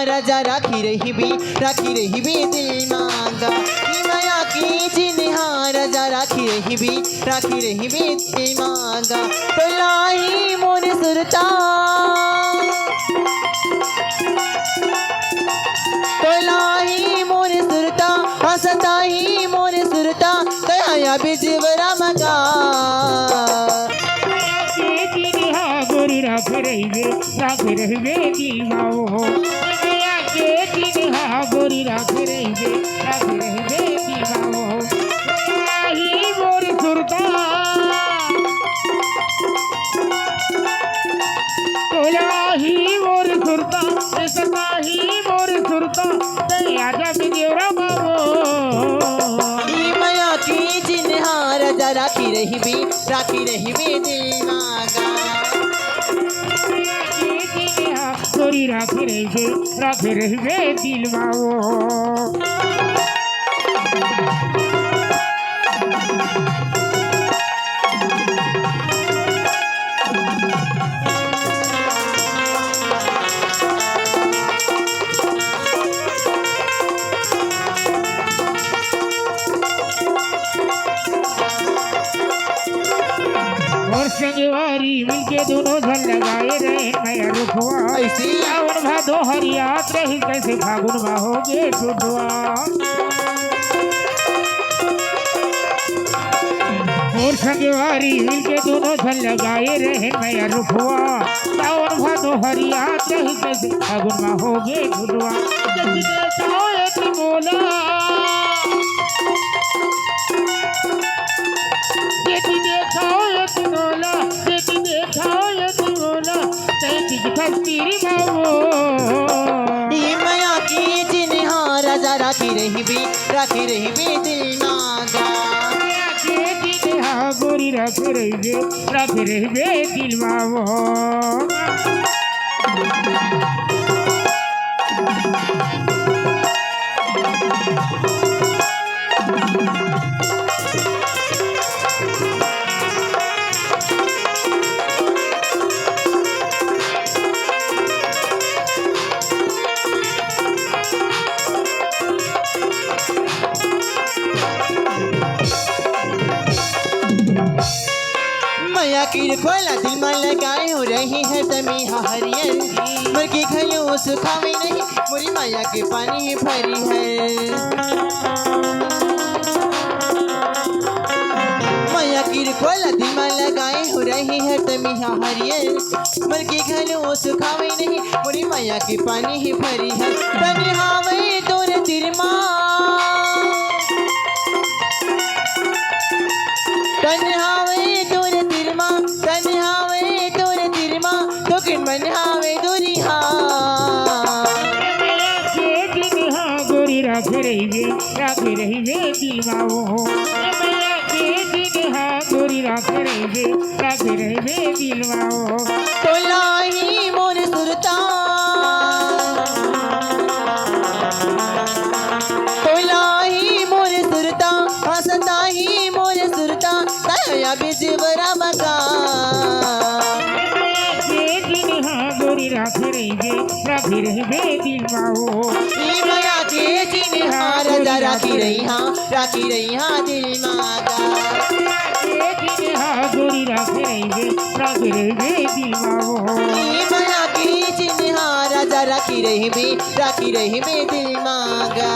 राजा राखी रही भी दिल मांगा माया की चिन्हा राजा राखी रही भी दिल मांगा तो लाही मोर सुरता हंसता ही मोर सुरता कया बिजवरा मगा गोरी राख रही दिल माओ गोरी राख रही दिल माओ ही मोर सुरता ही मोर सुरता सता ही मोर सुरता आजा बिजवरा माया की चिन्हा राजा राखी रही भी दिल मांगा गोरी राख रही दिल माओ और संगवारी मिलके दोनों धन लगाए रहे नया रुखवा ऐसी सावन भादो हरियात रही कैसे फागुन में होगे टुटवा और संगवारी मिलके दोनों धन लगाए रहे नया रुखवा सावन भादो हरियात रही कैसे फागुन में होगे टुटवा माया की चिन्हा राजा राखी रही भी दिल मांगा गोरी राख रही दिल माओ माया की खोला दिल में लगाए हो रही है तमीहा हरियन मर के खयो सुखावे नहीं मोरी माया के पानी ही भरी है माया की खोला दिल में लगाए हो रही है तमीहा हरियन मर के खयो सुखावे नहीं मोरी माया के पानी ही भरी है तन्हावे तोर तिरमा तो किन मनहावे दुरिहा गोरी राख रही दिल माओ गोरी राख रही दिल माओ तो लाही मोर सुरता हंसता ही मोर सुरता कया बिजवरा मगा गोरी राख रही दिल माओ माया के चिन्हा राजा राखी रही दिल मांगा गोरी राख रही दिल माओ माया के चिन्हा राजा राखी रही दिल मांगा।